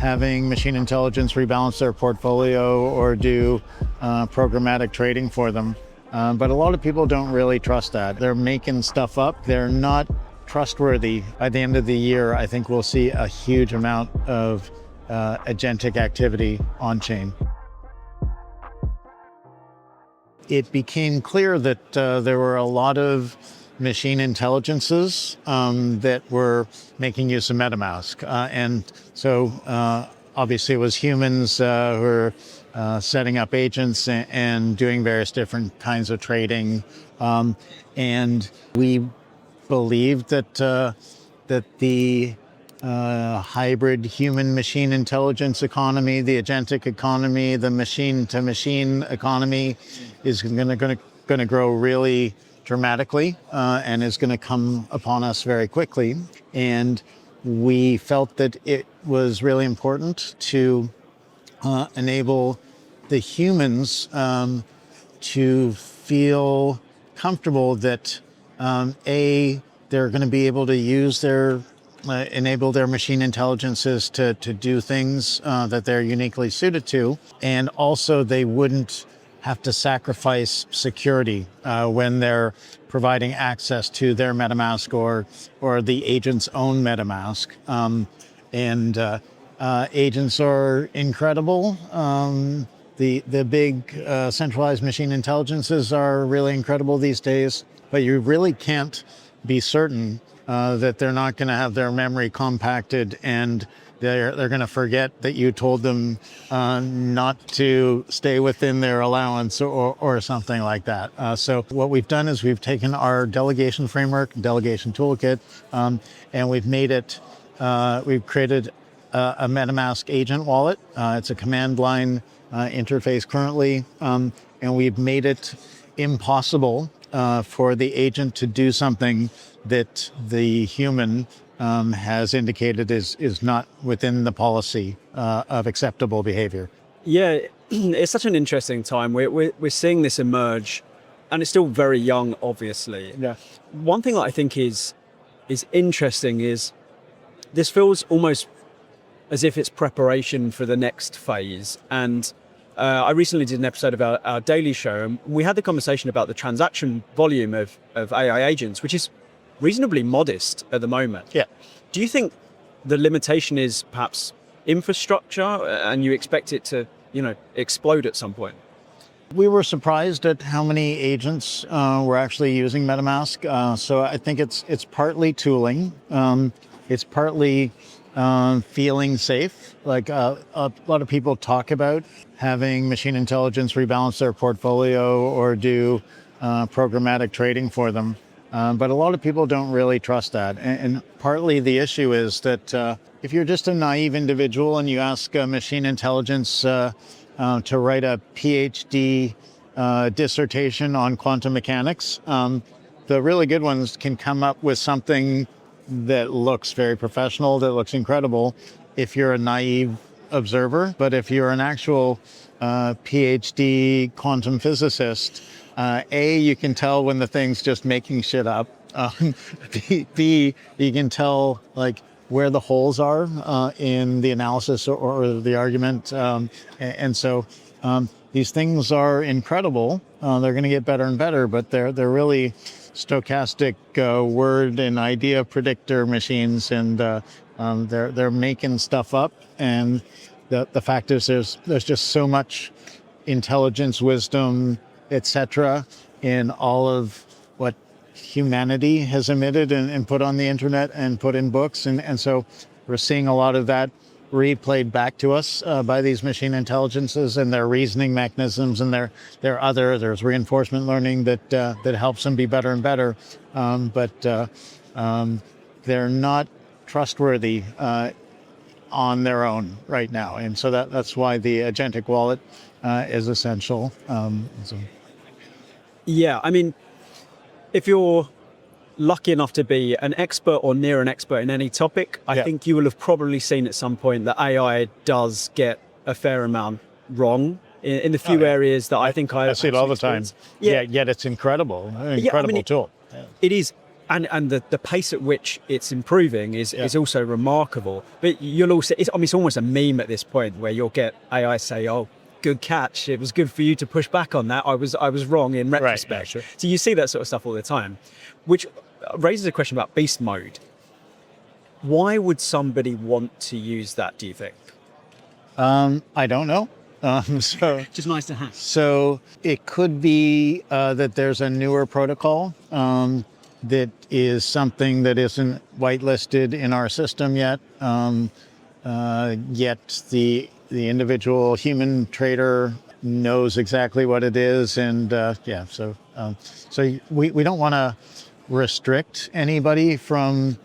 having machine intelligence rebalance their portfolio or do programmatic trading for them. But a lot of people don't really trust that. They're making stuff up. They're not trustworthy. By the end of the year, I think we'll see a huge amount of agentic activity on chain. It became clear that there were a lot of machine intelligences that were making use of MetaMask. And so obviously it was humans who were setting up agents and doing various different kinds of trading. And we believed that the hybrid human-machine intelligence economy, the agentic economy, the machine-to-machine economy is going to grow really dramatically and is going to come upon us very quickly. And we felt that it was really important to enable the humans to feel comfortable that they're going to be able to use enable their machine intelligences to do things that they're uniquely suited to. And also they wouldn't have to sacrifice security when they're providing access to their MetaMask or the agent's own MetaMask. Agents are incredible. The big centralized machine intelligences are really incredible these days, but you really can't be certain that they're not going to have their memory compacted and they're going to forget that you told them not to stay within their allowance or something like that. So what we've done is we've taken our delegation framework, delegation toolkit, and we've made it, we've created a MetaMask agent wallet. It's a command line interface currently, and we've made it impossible for the agent to do something that the human has indicated is not within the policy of acceptable behavior. Yeah, it's such an interesting time. We're seeing this emerge, and it's still very young, obviously. Yeah. One thing that I think is interesting is this feels almost as if it's preparation for the next phase. And I recently did an episode of our daily show, and we had the conversation about the transaction volume of AI agents, which is reasonably modest at the moment. Yeah. Do you think the limitation is perhaps infrastructure and you expect it to, explode at some point? We were surprised at how many agents were actually using MetaMask. So I think it's partly tooling. It's partly feeling safe. Like a lot of people talk about having machine intelligence rebalance their portfolio or do programmatic trading for them. But a lot of people don't really trust that. And partly the issue is that if you're just a naive individual and you ask machine intelligence to write a PhD dissertation on quantum mechanics, the really good ones can come up with something that looks very professional, that looks incredible if you're a naive observer. But if you're an actual PhD quantum physicist, you can tell when the thing's just making shit up. B, you can tell where the holes are in the analysis or the argument. And so these things are incredible. They're going to get better and better, but they're really stochastic word and idea predictor machines, and they're making stuff up. And the fact is there's just so much intelligence, wisdom, etc. in all of what humanity has emitted and put on the internet and put in books. And so we're seeing a lot of that replayed back to us by these machine intelligences and their reasoning mechanisms, and there's reinforcement learning that helps them be better and better. But they're not trustworthy on their own right now. And so that's why the Agentic wallet is essential. Yeah, I mean, if you're lucky enough to be an expert or near an expert in any topic, I think you will have probably seen at some point that AI does get a fair amount wrong in the few areas that I think I see it all the time. Yeah, yet it's incredible tool. It is. And the pace at which it's improving is also remarkable. But you'll also, it's almost a meme at this point where you'll get AI say, "Oh, good catch. It was good for you to push back on that. I was wrong in retrospect." Right, yeah, sure. So you see that sort of stuff all the time, which raises a question about beast mode. Why would somebody want to use that, do you think? I don't know. Just nice to have. So it could be that there's a newer protocol that is something that isn't whitelisted in our system yet. Yet the individual human trader knows exactly what it is, and so we don't want to restrict anybody from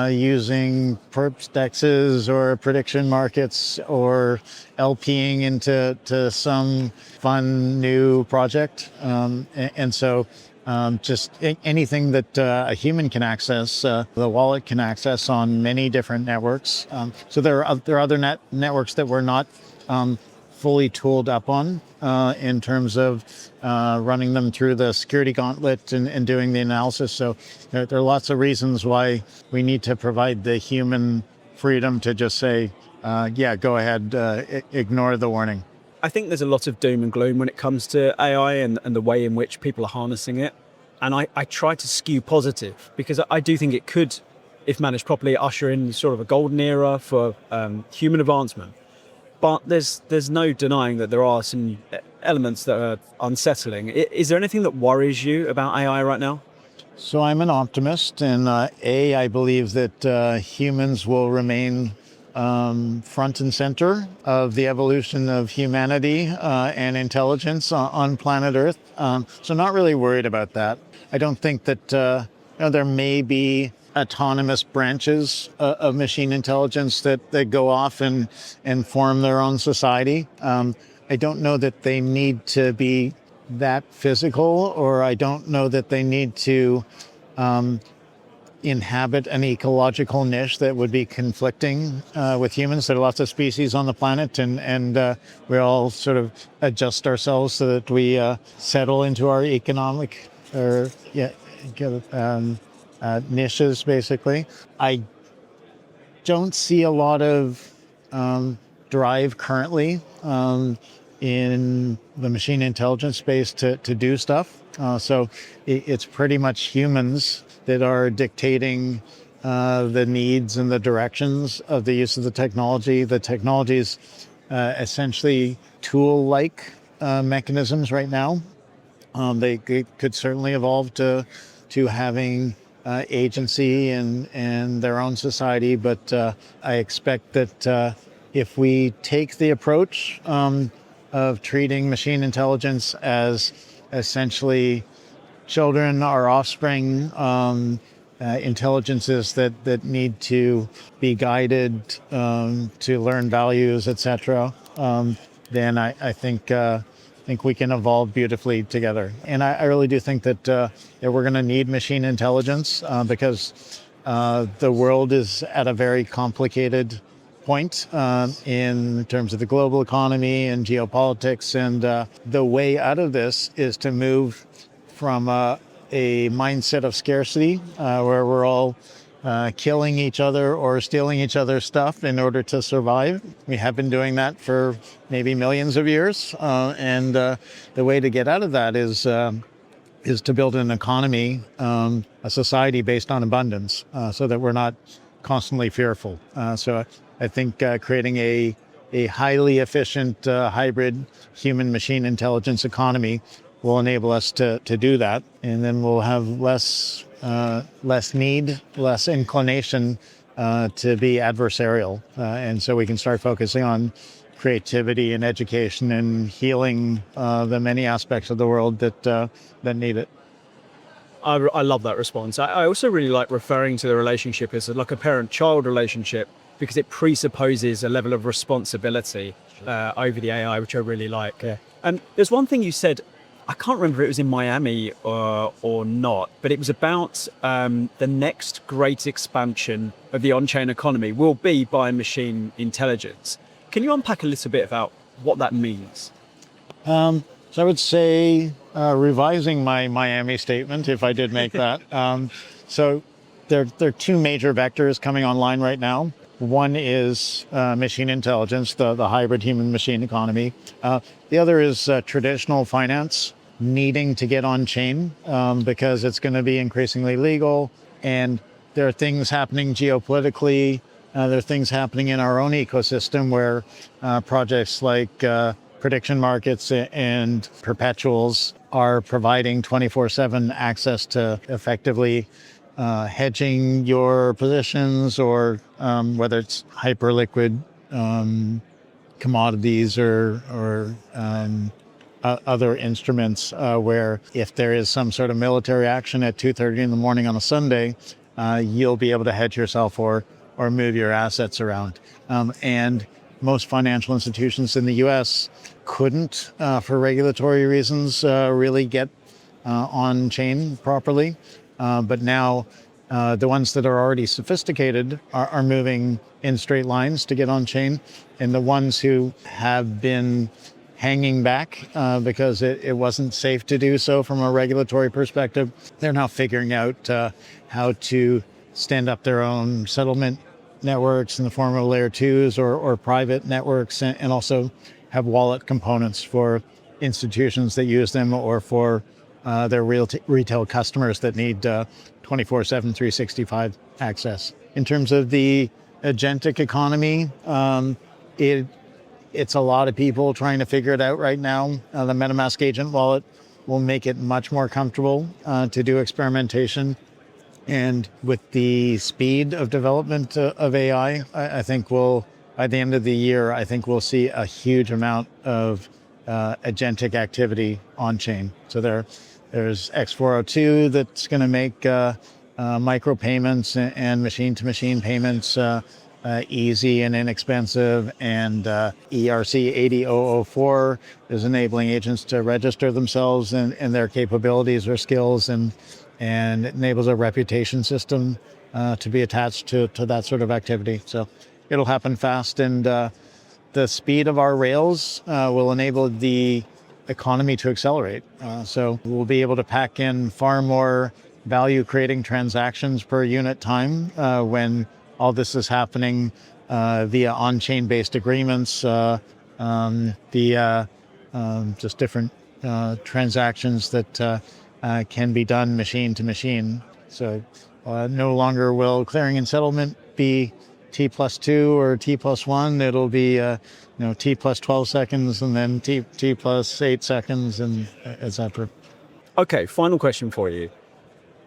using perp dexes or prediction markets or LPing into some fun new project, just anything that a human can access, the wallet can access on many different networks. So there are other networks that we're not fully tooled up on in terms of running them through the security gauntlet and doing the analysis. So there are lots of reasons why we need to provide the human freedom to just say, go ahead, ignore the warning. I think there's a lot of doom and gloom when it comes to AI and the way in which people are harnessing it. And I try to skew positive because I do think it could, if managed properly, usher in sort of a golden era for human advancement. But there's no denying that there are some elements that are unsettling. Is there anything that worries you about AI right now? So I'm an optimist, and I believe that humans will remain front and center of the evolution of humanity and intelligence on planet Earth. So not really worried about that. I don't think that there may be autonomous branches of machine intelligence that go off and form their own society. I don't know that they need to be that physical, or I don't know that they need to inhabit an ecological niche that would be conflicting with humans. There are lots of species on the planet, and we all sort of adjust ourselves so that we settle into our economic niches, basically. I don't see a lot of drive currently in the machine intelligence space to do stuff. So it's pretty much humans that are dictating the needs and the directions of the use of the technology. The technology's essentially tool-like mechanisms right now. They could certainly evolve to having agency and their own society, but I expect that if we take the approach of treating machine intelligence as essentially children, our offspring, intelligences that need to be guided to learn values, etc., then I think we can evolve beautifully together. And I really do think that we're going to need machine intelligence because the world is at a very complicated point in terms of the global economy and geopolitics. And the way out of this is to move from a mindset of scarcity where we're all killing each other or stealing each other's stuff in order to survive. We have been doing that for maybe millions of years. And the way to get out of that is to build an economy, a society based on abundance, so that we're not constantly fearful. So I think creating a highly efficient hybrid human-machine intelligence economy will enable us to do that. And then we'll have less need, less inclination to be adversarial. And so we can start focusing on creativity and education and healing the many aspects of the world that need it. I love that response. I also really like referring to the relationship as like a parent-child relationship because it presupposes a level of responsibility over the AI, which I really like. Yeah. And there's one thing you said, I can't remember if it was in Miami or not, but it was about the next great expansion of the on-chain economy will be by machine intelligence. Can you unpack a little bit about what that means? So I would say revising my Miami statement, if I did make that. So there are two major vectors coming online right now. One is machine intelligence, the hybrid human-machine economy. The other is traditional finance needing to get on chain because it's going to be increasingly legal. And there are things happening geopolitically. There are things happening in our own ecosystem where projects like prediction markets and perpetuals are providing 24/7 access to effectively hedging your positions, or whether it's hyperliquid commodities or other instruments where if there is some sort of military action at 2:30 in the morning on a Sunday, you'll be able to hedge yourself or move your assets around. And most financial institutions in the U.S. couldn't, for regulatory reasons, really get on chain properly. But now the ones that are already sophisticated are moving in straight lines to get on chain. And the ones who have been hanging back because it wasn't safe to do so from a regulatory perspective, they're now figuring out how to stand up their own settlement networks in the form of layer twos or private networks, and also have wallet components for institutions that use them, or for their retail customers that need 24/7, 365 access. In terms of the agentic economy, it's a lot of people trying to figure it out right now. The MetaMask agent wallet will make it much more comfortable to do experimentation. And with the speed of development of AI, I think by the end of the year, I think we'll see a huge amount of agentic activity on chain. So there's X402 that's going to make micropayments and machine-to-machine payments easy and inexpensive, and ERC 80004 is enabling agents to register themselves and their capabilities or skills, and it enables a reputation system to be attached to that sort of activity. So it'll happen fast, and the speed of our rails will enable the economy to accelerate. So we'll be able to pack in far more value-creating transactions per unit time when all this is happening via on-chain based agreements, via just different transactions that can be done machine to machine. So no longer will clearing and settlement be T+2 or T+1. It'll be T plus 12 seconds, and then T plus 8 seconds, and etc. Okay, final question for you.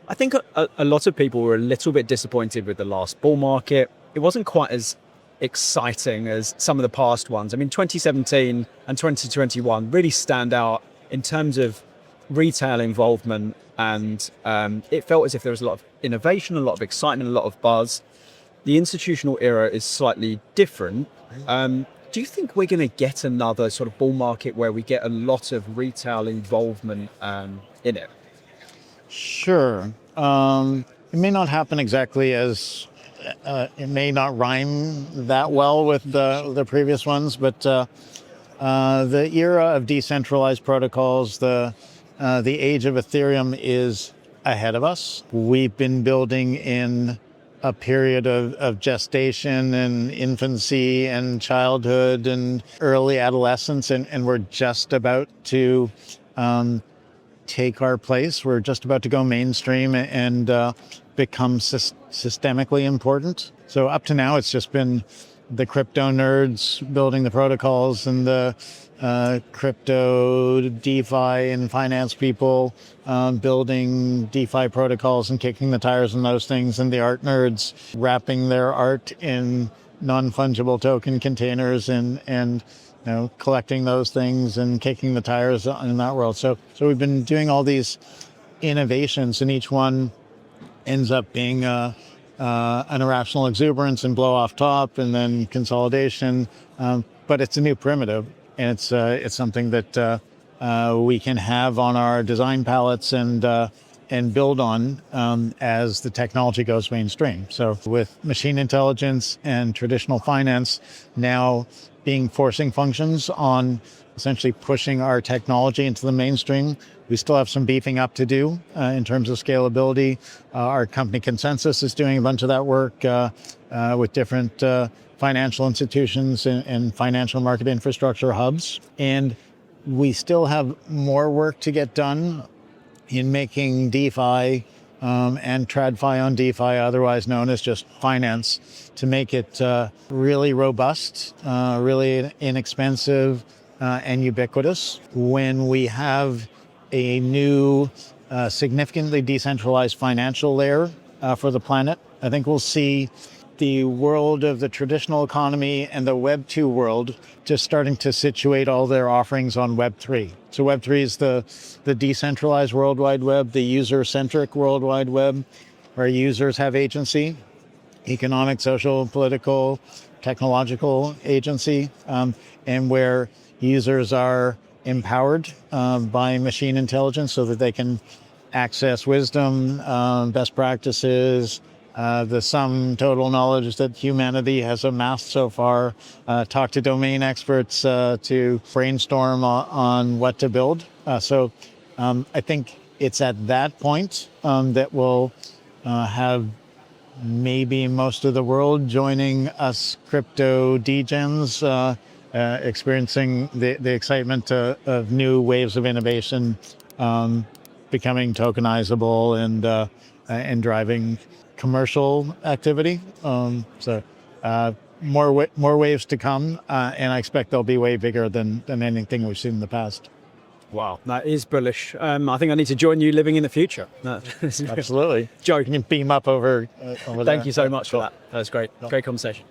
I think a lot of people were a little bit disappointed with the last bull market. It wasn't quite as exciting as some of the past ones. I mean, 2017 and 2021 really stand out in terms of retail involvement, and it felt as if there was a lot of innovation, a lot of excitement, a lot of buzz. The institutional era is slightly different. Do you think we're going to get another sort of bull market where we get a lot of retail involvement in it? Sure. It may not happen exactly as it may not rhyme that well with the previous ones, but the era of decentralized protocols, the age of Ethereum is ahead of us. We've been building in a period of gestation and infancy and childhood and early adolescence, and we're just about to take our place. We're just about to go mainstream and become systemically important. So up to now, it's just been the crypto nerds building the protocols, and the crypto DeFi and finance people building DeFi protocols and kicking the tires on those things, and the art nerds wrapping their art in non-fungible token containers and collecting those things and kicking the tires in that world. So we've been doing all these innovations, and each one ends up being an irrational exuberance and blow off top, and then consolidation. But it's a new primitive, and it's something that we can have on our design palettes and build on as the technology goes mainstream. So with machine intelligence and traditional finance now being forcing functions on essentially pushing our technology into the mainstream. We still have some beefing up to do in terms of scalability. Our company Consensus is doing a bunch of that work with different financial institutions and financial market infrastructure hubs. And we still have more work to get done in making DeFi and TradFi on DeFi, otherwise known as just finance, to make it really robust, really inexpensive, and ubiquitous. When we have a new, significantly decentralized financial layer for the planet, I think we'll see the world of the traditional economy and the Web 2 world just starting to situate all their offerings on Web 3. So Web 3 is the decentralized World Wide Web, the user-centric World Wide Web, where users have agency, economic, social, political, technological agency, and where users are empowered by machine intelligence so that they can access wisdom, best practices, the sum total knowledge that humanity has amassed so far, talk to domain experts to brainstorm on what to build. So I think it's at that point that we'll have maybe most of the world joining us crypto degens, experiencing the excitement of new waves of innovation, becoming tokenizable and driving commercial activity. So more waves to come, and I expect they'll be way bigger than anything we've seen in the past. Wow, that is bullish. I think I need to join you living in the future. Absolutely. Joe, Can you beam up over there? thank you so much for that. That was great. Great conversation.